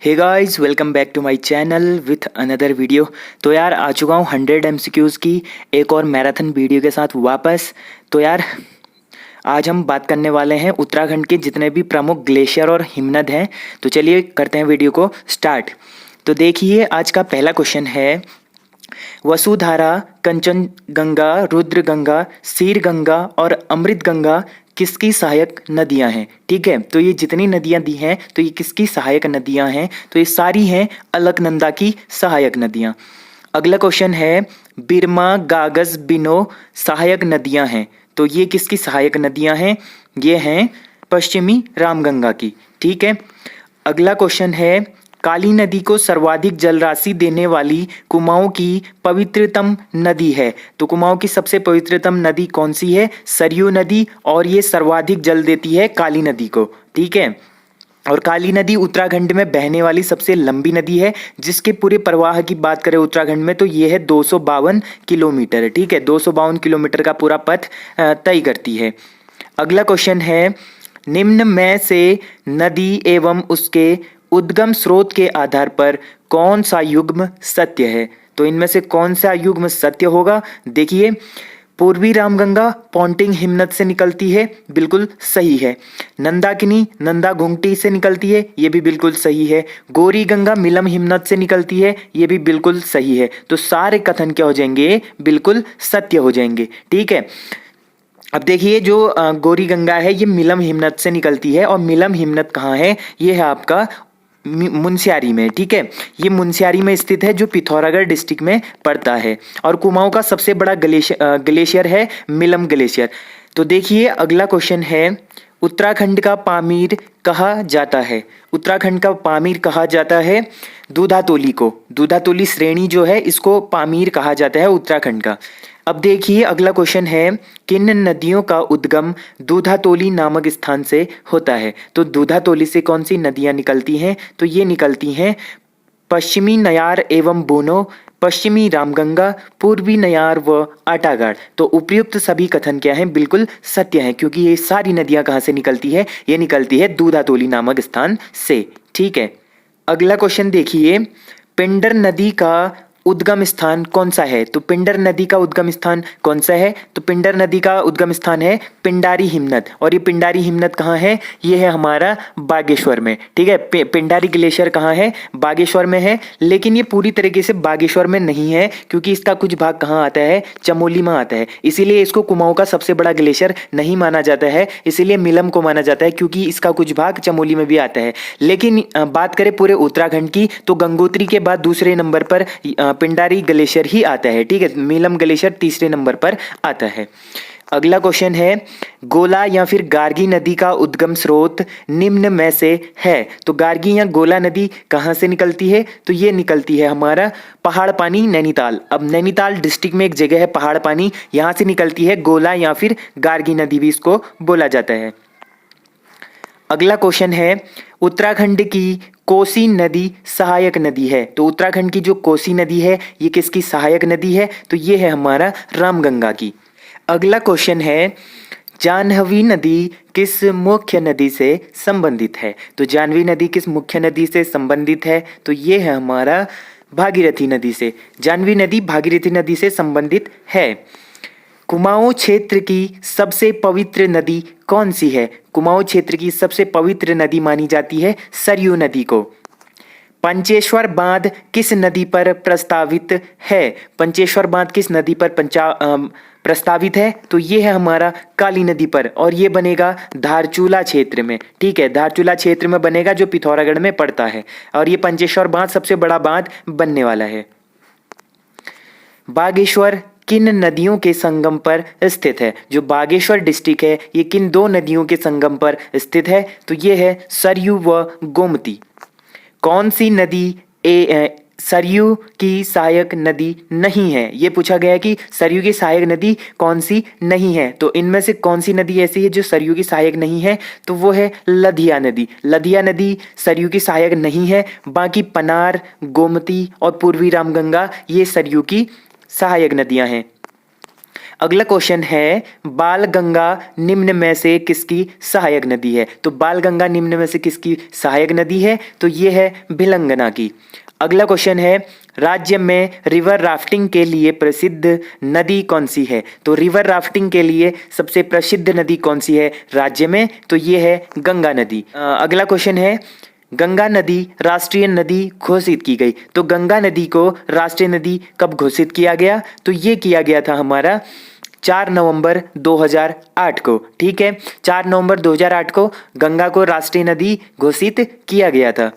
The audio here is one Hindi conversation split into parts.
Hey guys, welcome back to my channel with another video. तो यार आ चुका हूँ 100 एमसीक्यूज़ की एक और मैराथन वीडियो के साथ वापस। तो यार आज हम बात करने वाले हैं उत्तराखंड के जितने भी प्रमुख ग्लेशियर और हिमनद हैं। तो चलिए करते हैं वीडियो को स्टार्ट। तो देखिए आज का पहला क्वेश्चन है, वसुधारा, कंचनगंगा, रुद्रगंगा, सीरगंगा और अमृतगंगा किसकी सहायक नदियां हैं। ठीक है, तो ये जितनी नदियां दी हैं तो ये किसकी सहायक नदियां हैं, तो ये सारी हैं अलकनंदा की सहायक नदियां। अगला क्वेश्चन है, बिरमा, गागस, बिनो सहायक नदियां हैं, तो ये किसकी सहायक नदियां हैं, ये हैं पश्चिमी रामगंगा की। ठीक है, अगला क्वेश्चन है, काली नदी को सर्वाधिक जलराशि देने वाली कुमाऊं की पवित्रतम नदी है, तो कुमाऊं की सबसे पवित्रतम नदी कौन सी है, सरयू नदी, और ये सर्वाधिक जल देती है काली नदी को। ठीक है, और काली नदी उत्तराखंड में बहने वाली सबसे लंबी नदी है, जिसके पूरे प्रवाह की बात करें उत्तराखंड में तो ये है 252 किलोमीटर। ठीक है, 252 किलोमीटर का पूरा पथ तय करती है। अगला क्वेश्चन है, निम्न में से नदी एवं उसके उद्गम स्रोत के आधार पर कौन सा युग्म सत्य है, तो इनमें से कौन सा युग्म सत्य होगा। देखिए, पूर्वी रामगंगा पौंटिंग हिमनद से निकलती है, बिल्कुल सही है। नंदाकिनी नंदा घुंगटी से निकलती है, ये भी बिल्कुल सही है। गौरी गंगा मिलम हिमनद से निकलती है, ये भी बिल्कुल सही है। तो सारे कथन क्या हो जाएंगे, बिल्कुल सत्य हो जाएंगे। ठीक है, अब देखिए जो गौरी गंगा है ये मिलम हिमनद से निकलती है, और मिलम हिमनद कहाँ है, ये है आपका मुनस्यारी में। ठीक है, ये मुनस्यारी में स्थित है जो पिथौरागढ़ डिस्ट्रिक्ट में पड़ता है, और कुमाऊं का सबसे बड़ा ग्लेशियर है मिलम ग्लेशियर। तो देखिए अगला क्वेश्चन है, उत्तराखंड का पामीर कहा जाता है, उत्तराखंड का पामीर कहा जाता है दूधातोली को, दूधातोली श्रेणी जो है इसको पामीर कहा जाता है उत्तराखंड का। अब देखिए अगला क्वेश्चन है, किन नदियों का उद्गम दूधातोली नामक स्थान से होता है, तो दूधातोली से कौन सी नदियां निकलती हैं, तो ये निकलती हैं पश्चिमी नयार एवं बोनो, पश्चिमी रामगंगा, पूर्वी नयार व आटागढ़। तो उपयुक्त सभी कथन क्या हैं, बिल्कुल सत्य हैं, क्योंकि ये सारी नदियां कहाँ से निकलती है, ये निकलती है दूधातोली नामक स्थान से। ठीक है, अगला क्वेश्चन देखिए, पिंडर नदी का उद्गम स्थान कौन सा है, तो पिंडर नदी का उद्गम स्थान कौन सा है, तो पिंडर नदी का उद्गम स्थान है पिंडारी हिमनद, और ये पिंडारी हिमनद कहाँ है, ये है हमारा बागेश्वर में। ठीक है, पिंडारी ग्लेशियर कहाँ है, बागेश्वर में है, लेकिन ये पूरी तरीके से बागेश्वर में नहीं है, क्योंकि इसका कुछ भाग कहाँ आता है, चमोली में आता है, इसीलिए इसको कुमाऊं का सबसे बड़ा ग्लेशियर नहीं माना जाता है, इसीलिए मिलम को माना जाता है, क्योंकि इसका कुछ भाग चमोली में भी आता है। लेकिन बात करें पूरे उत्तराखंड की, तो गंगोत्री के बाद दूसरे नंबर पर पिंडारी ग्लेशियर ही आता है। ठीक है, मिलम ग्लेशियर तीसरे नंबर पर आता है। अगला क्वेश्चन है, गोला या फिर गार्गी नदी का उद्गम स्रोत निम्न में से है, तो गार्गी या गोला नदी कहाँ से निकलती है, तो ये निकलती है हमारा पहाड़ पानी नैनीताल। अब नैनीताल डिस्ट्रिक्ट में एक जगह है पहाड़ पानी, यहाँ से निकलती है गोला या फिर गार्गी नदी भी इसको बोला जाता है। अगला क्वेश्चन है, उत्तराखंड की कोसी नदी सहायक नदी है, तो उत्तराखंड की जो कोसी नदी है ये किसकी सहायक नदी है, तो ये है हमारा रामगंगा की। अगला क्वेश्चन है, जाह्नवी नदी किस मुख्य नदी से संबंधित है, तो जाह्नवी नदी किस मुख्य नदी से संबंधित है, तो ये है हमारा भागीरथी नदी से, जाह्नवी नदी भागीरथी नदी से संबंधित है। कुमाऊं क्षेत्र की सबसे पवित्र नदी कौन सी है, कुमाऊं क्षेत्र की सबसे पवित्र नदी मानी जाती है सरयू नदी को। पंचेश्वर बांध किस नदी पर प्रस्तावित है, पंचेश्वर बांध किस नदी पर प्रस्तावित है, तो ये है हमारा काली नदी पर, और ये बनेगा धारचूला क्षेत्र में। ठीक है, धारचूला क्षेत्र में बनेगा जो पिथौरागढ़ में पड़ता है, और ये पंचेश्वर बांध सबसे बड़ा बांध बनने वाला है। बागेश्वर किन नदियों के संगम पर स्थित है, जो बागेश्वर डिस्ट्रिक्ट है ये किन दो नदियों के संगम पर स्थित है, तो ये है सरयू व गोमती। कौन सी नदी सरयू की सहायक नदी नहीं है, ये पूछा गया है कि सरयू की सहायक नदी कौन सी नहीं है, तो इनमें से कौन सी नदी ऐसी है जो सरयू की सहायक नहीं है, तो वो है लधिया नदी। लधिया नदी सरयू की सहायक नहीं है, बाकी पनार, गोमती और पूर्वी रामगंगा ये सरयू की सहायक नदियां हैं। अगला क्वेश्चन है बाल गंगा निम्न में से किसकी सहायक नदी है? तो बाल गंगा निम्न में से किसकी सहायक नदी है? तो ये है भिलंगना की। अगला क्वेश्चन है राज्य में रिवर राफ्टिंग के लिए प्रसिद्ध नदी कौन सी है? तो रिवर राफ्टिंग के लिए सबसे प्रसिद्ध नदी कौन सी है राज्य में? तो ये है गंगा नदी। अगला क्वेश्चन है गंगा नदी राष्ट्रीय नदी घोषित की गई। तो गंगा नदी को राष्ट्रीय नदी कब घोषित किया गया? तो ये किया गया था हमारा 4 नवंबर 2008 को। ठीक है, 4 नवंबर 2008 को गंगा को राष्ट्रीय नदी घोषित किया गया था।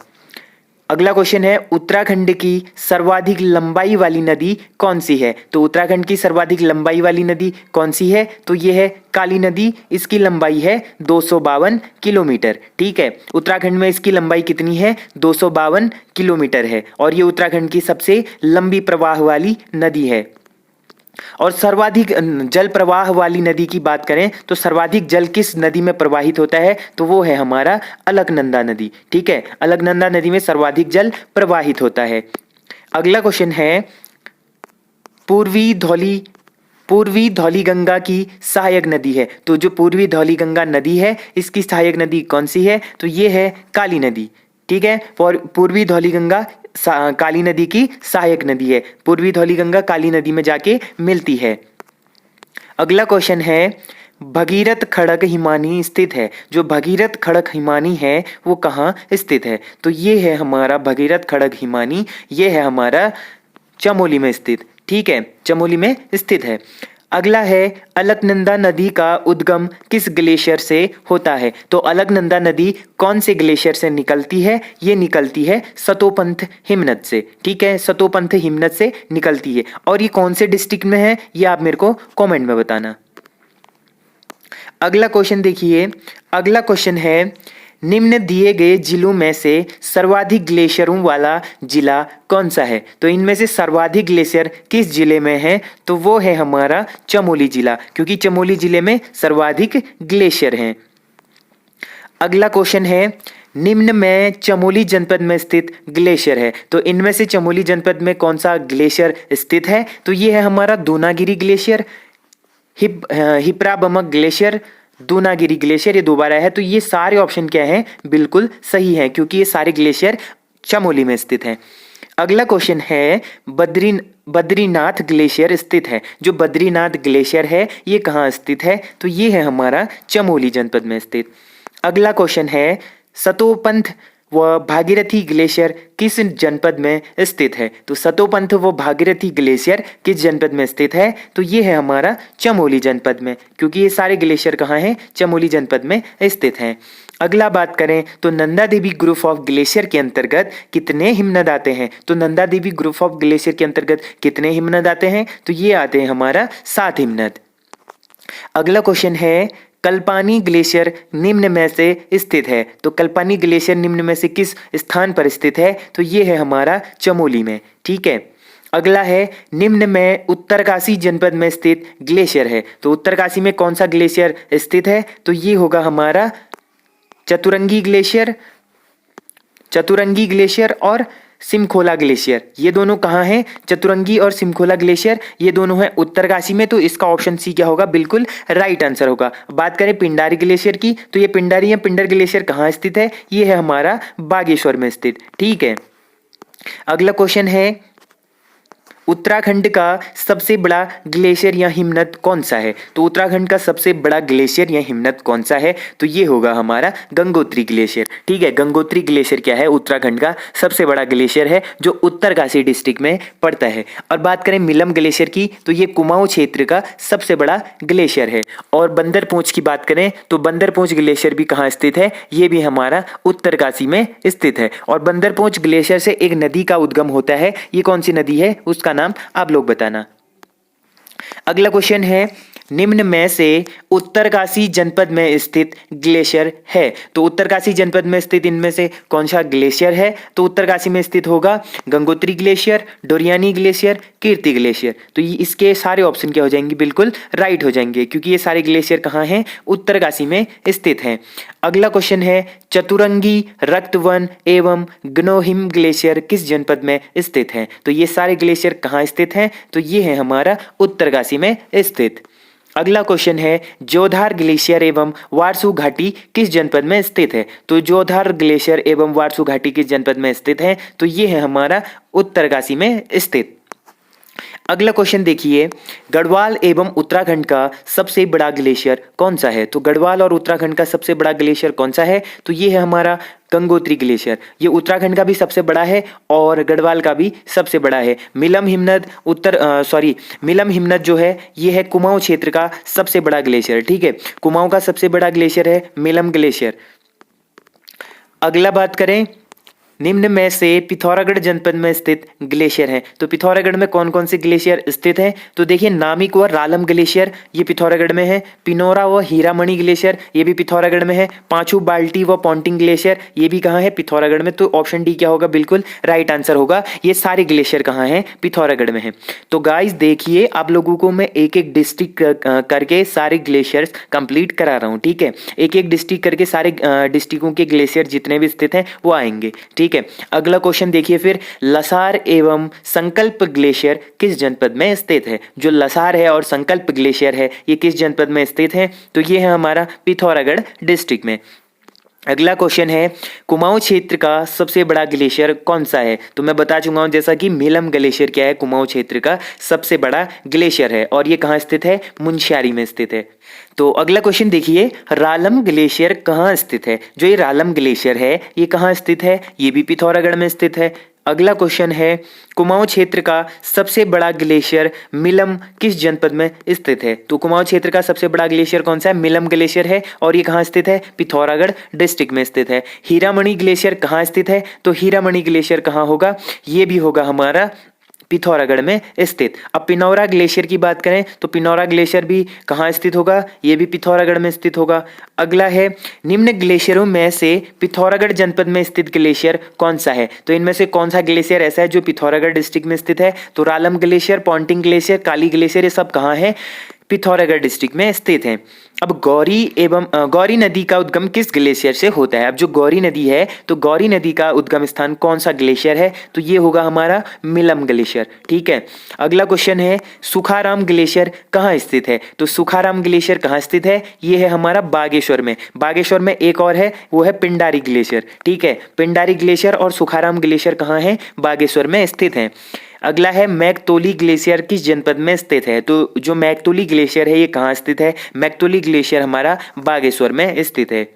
अगला क्वेश्चन है उत्तराखंड की सर्वाधिक लंबाई वाली नदी कौन सी है? तो उत्तराखंड की सर्वाधिक लंबाई वाली नदी कौन सी है? तो ये है काली नदी। इसकी लंबाई है 252 किलोमीटर। ठीक है, उत्तराखंड में इसकी लंबाई कितनी है? 252 किलोमीटर है और ये उत्तराखंड की सबसे लंबी प्रवाह वाली नदी है। और सर्वाधिक जल प्रवाह वाली नदी की बात करें तो सर्वाधिक जल किस नदी में प्रवाहित होता है? तो वो है हमारा अलकनंदा नदी। ठीक है, अलकनंदा नदी में सर्वाधिक जल प्रवाहित होता है। अगला क्वेश्चन है पूर्वी धौलीगंगा की सहायक नदी है। तो जो पूर्वी धौलीगंगा नदी है इसकी सहायक नदी कौन सी है? तो ये है काली नदी। ठीक है, और पूर्वी धौलीगंगा काली नदी की सहायक नदी है। पूर्वी धौलीगंगा काली नदी में जाके मिलती है। अगला क्वेश्चन है भगीरथ खड़क हिमानी स्थित है। जो भगीरथ खड़क हिमानी है वो कहाँ स्थित है? तो ये है हमारा भगीरथ खड़क हिमानी, ये है हमारा चमोली में स्थित। ठीक है, चमोली में स्थित है। अगला है अलकनंदा नदी का उद्गम किस ग्लेशियर से होता है? तो अलकनंदा नदी कौन से ग्लेशियर से निकलती है? ये निकलती है सतोपंथ हिमनद से। ठीक है, सतोपंथ हिमनद से निकलती है। और ये कौन से डिस्ट्रिक्ट में है ये आप मेरे को कमेंट में बताना। अगला क्वेश्चन देखिए, अगला क्वेश्चन है निम्न दिए गए जिलों में से सर्वाधिक ग्लेशियरों वाला जिला कौन सा है? तो इनमें से सर्वाधिक ग्लेशियर किस जिले में है? तो वो है हमारा चमोली जिला, क्योंकि चमोली जिले में सर्वाधिक ग्लेशियर हैं। अगला क्वेश्चन है निम्न में चमोली जनपद में स्थित ग्लेशियर है। तो इनमें से चमोली जनपद में कौन सा ग्लेशियर स्थित है? तो ये है हमारा दूनागिरी ग्लेशियर, हिप्राबमक ग्लेशियर, दूनागिरी ग्लेशियर, ये दोबारा है। तो ये सारे ऑप्शन क्या है? बिल्कुल सही है, क्योंकि ये सारे ग्लेशियर चमोली में स्थित हैं। अगला क्वेश्चन है बद्रीनाथ ग्लेशियर स्थित है। जो बद्रीनाथ ग्लेशियर है ये कहाँ स्थित है? तो ये है हमारा चमोली जनपद में स्थित। अगला क्वेश्चन है सतोपंथ व भागीरथी ग्लेशियर किस जनपद में स्थित है? तो सतोपंथ व भागीरथी ग्लेशियर किस जनपद में स्थित है? तो ये है हमारा चमोली जनपद में, क्योंकि ये सारे ग्लेशियर कहाँ हैं? चमोली जनपद में स्थित हैं। अगला बात करें तो Nanda Devi group of glacier के अंतर्गत कितने हिमनद आते हैं? तो Nanda Devi group of glacier के अंतर्गत कितने हिमनद आते हैं? तो ये आते हैं हमारा 7 हिमनद। अगला क्वेश्चन है कल्पानी ग्लेशियर निम्न में से स्थित है। तो कल्पानी ग्लेशियर निम्न में से किस स्थान पर स्थित है? तो ये है हमारा चमोली में। ठीक है, अगला है निम्न में उत्तरकाशी जनपद में स्थित ग्लेशियर है। तो उत्तरकाशी में कौन सा ग्लेशियर स्थित है? तो ये होगा हमारा चतुरंगी ग्लेशियर और सिमखोला ग्लेशियर। ये दोनों कहाँ हैं? चतुरंगी और सिमखोला ग्लेशियर ये दोनों हैं उत्तरकाशी में। तो इसका ऑप्शन सी क्या होगा? बिल्कुल राइट आंसर होगा। बात करें पिंडारी ग्लेशियर की, तो ये पिंडारी या पिंडर ग्लेशियर कहाँ स्थित है? ये है हमारा बागेश्वर में स्थित। ठीक है, अगला क्वेश्चन है उत्तराखंड का सबसे बड़ा ग्लेशियर या हिमनद कौन सा है? तो उत्तराखंड का सबसे बड़ा ग्लेशियर या हिमनद कौन सा है? तो ये होगा हमारा गंगोत्री ग्लेशियर। ठीक है, गंगोत्री ग्लेशियर क्या है? उत्तराखंड का सबसे बड़ा ग्लेशियर है जो उत्तरकाशी डिस्ट्रिक्ट में पड़ता है। और बात करें मिलम ग्लेशियर की, तो ये कुमाऊं क्षेत्र का सबसे बड़ा ग्लेशियर है। और बंदरपूंछ की बात करें तो बंदरपूंछ ग्लेशियर भी कहाँ स्थित है? ये भी हमारा उत्तरकाशी में स्थित है। और बंदरपूंछ ग्लेशियर से एक नदी का उद्गम होता है, ये कौन सी नदी है? उसका नाम आप लोग बताना। अगला क्वेश्चन है निम्न में से उत्तरकाशी जनपद में स्थित ग्लेशियर है। तो उत्तरकाशी जनपद में स्थित इनमें से कौन सा ग्लेशियर है? तो उत्तरकाशी में स्थित होगा गंगोत्री ग्लेशियर, डोरियानी ग्लेशियर, कीर्ति ग्लेशियर। तो ये इसके सारे ऑप्शन क्या हो जाएंगे? बिल्कुल राइट हो जाएंगे, क्योंकि ये सारे ग्लेशियर कहाँ हैं? उत्तरकाशी में स्थित हैं। अगला क्वेश्चन है, चतुरंगी, रक्तवन एवं ग्नोहिम ग्लेशियर किस जनपद में स्थित हैं? तो ये सारे ग्लेशियर कहाँ स्थित हैं? तो ये है हमारा उत्तरकाशी में स्थित। अगला क्वेश्चन है, जोधार ग्लेशियर एवं वारसू घाटी किस जनपद में स्थित है? तो जोधार ग्लेशियर एवं वारसू घाटी किस जनपद में स्थित है? तो ये है हमारा उत्तरकाशी में स्थित। अगला क्वेश्चन देखिए, गढ़वाल एवं उत्तराखंड का सबसे बड़ा ग्लेशियर कौन सा है? तो गढ़वाल और उत्तराखंड का सबसे बड़ा ग्लेशियर कौन सा है? तो ये है हमारा गंगोत्री ग्लेशियर। ये उत्तराखंड का भी सबसे बड़ा है और गढ़वाल का भी सबसे बड़ा है। मिलम हिमनद मिलम हिमनद जो है ये है कुमाऊं क्षेत्र का सबसे बड़ा ग्लेशियर। ठीक है, कुमाऊं का सबसे बड़ा ग्लेशियर है मिलम ग्लेशियर। अगला बात करें, निम्न में से पिथौरागढ़ जनपद में स्थित ग्लेशियर है। तो पिथौरागढ़ में कौन कौन से ग्लेशियर स्थित हैं? तो देखिए, नामिक व रालम ग्लेशियर ये पिथौरागढ़ में है। पिनोरा व हीरामणि ग्लेशियर ये भी पिथौरागढ़ में है। पांचू बाल्टी व पॉन्टिंग ग्लेशियर ये भी कहाँ है? पिथौरागढ़ में। तो ऑप्शन डी क्या होगा? बिल्कुल राइट आंसर होगा। ये सारे ग्लेशियर कहाँ हैं? पिथौरागढ़ में है। तो गाइस देखिए, आप लोगों को मैं एक एक डिस्ट्रिक्ट करके सारे ग्लेशियर्स कंप्लीट करा रहा हूँ। ठीक है, एक एक डिस्ट्रिक्ट करके सारे डिस्ट्रिक्टों के ग्लेशियर जितने भी स्थित हैं वो आएंगे। ठीक है, अगला क्वेश्चन देखिए फिर, लसार एवं संकल्प ग्लेशियर किस जनपद में स्थित है? जो लसार है और संकल्प ग्लेशियर है ये किस जनपद में स्थित है? तो ये है हमारा पिथौरागढ़ डिस्ट्रिक्ट में। अगला क्वेश्चन है, कुमाऊं क्षेत्र का सबसे बड़ा ग्लेशियर कौन सा है? तो मैं बता चुका हूं जैसा कि मिलम ग्लेशियर क्या है, कुमाऊं क्षेत्र का सबसे बड़ा ग्लेशियर है और ये कहाँ स्थित है? मुनस्यारी में स्थित है। तो अगला क्वेश्चन देखिए, रालम ग्लेशियर कहाँ स्थित है? जो ये रालम ग्लेशियर है ये कहाँ स्थित है? ये भी पिथौरागढ़ में स्थित है। अगला क्वेश्चन है, कुमाऊं क्षेत्र का सबसे बड़ा ग्लेशियर मिलम किस जनपद में स्थित है? तो कुमाऊं क्षेत्र का सबसे बड़ा ग्लेशियर कौन सा है? मिलम ग्लेशियर है और ये कहाँ स्थित है? पिथौरागढ़ डिस्ट्रिक्ट में स्थित है। हीरामणि ग्लेशियर कहाँ स्थित है? तो हीरामणि ग्लेशियर कहाँ होगा? ये भी होगा हमारा पिथौरागढ़ में स्थित। अब पिनौरा ग्लेशियर की बात करें तो पिनौरा ग्लेशियर भी कहाँ स्थित होगा? ये भी पिथौरागढ़ में स्थित होगा। अगला है, निम्न ग्लेशियरों में से पिथौरागढ़ जनपद में स्थित ग्लेशियर कौन सा है? तो इनमें से कौन सा ग्लेशियर ऐसा है जो पिथौरागढ़ डिस्ट्रिक्ट में स्थित है? तो रालम ग्लेशियर, पॉन्टिंग ग्लेशियर, काली ग्लेशियर ये सब कहाँ है? पिथौरागढ़ डिस्ट्रिक्ट में स्थित हैं। अब गौरी नदी का उद्गम किस ग्लेशियर से होता है? अब जो गौरी नदी है तो गौरी नदी का उद्गम स्थान कौन सा ग्लेशियर है? तो ये होगा हमारा मिलम ग्लेशियर। ठीक है, अगला क्वेश्चन है, सुखाराम ग्लेशियर कहाँ स्थित है? तो सुखाराम ग्लेशियर कहाँ स्थित है? ये है हमारा बागेश्वर में। बागेश्वर में एक और है, वो है पिंडारी ग्लेशियर। ठीक है, पिंडारी ग्लेशियर और सुखाराम ग्लेशियर कहाँ है? बागेश्वर में स्थित है। अगला है, मैकतोली ग्लेशियर किस जनपद में स्थित है? तो जो मैकतोली ग्लेशियर है ये कहाँ स्थित है? मैकतोली ग्लेशियर हमारा बागेश्वर में स्थित है।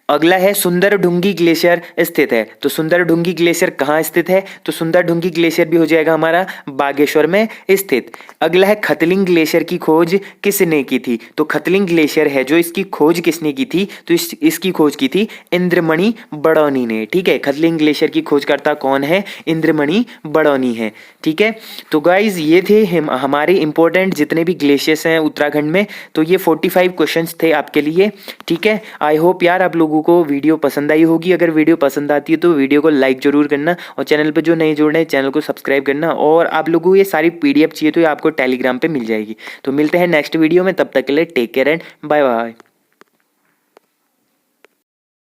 अगला है, सुंदरढुंगी ग्लेशियर स्थित है। तो सुंदरढुंगी ग्लेशियर कहाँ स्थित है? तो सुंदरढुंगी ग्लेशियर भी हो जाएगा हमारा बागेश्वर में स्थित। अगला है, खतलिंग ग्लेशियर की खोज किसने की थी? तो खतलिंग ग्लेशियर है जो इसकी खोज किसने की थी? तो इसकी खोज की थी इंद्रमणि बड़ौनी ने। ठीक है, खतलिंग ग्लेशियर की खोजकर्ता कौन है? इंद्रमणि बड़ौनी है। ठीक है, तो गाइज ये थे हमारे इंपॉर्टेंट जितने भी ग्लेशियर्स हैं उत्तराखंड में। तो ये 45 क्वेश्चंस थे आपके लिए। ठीक है, आई होप यार आप लोगों को वीडियो पसंद आई होगी। अगर वीडियो पसंद आती है तो वीडियो को लाइक जरूर करना और चैनल पर जो नहीं जुड़ रहे हैं चैनल को सब्सक्राइब करना। और आप लोगों को ये सारी PDF चाहिए तो ये आपको टेलीग्राम पे मिल जाएगी। तो मिलते हैं नेक्स्ट वीडियो में, तब तक के लिए take care and bye bye.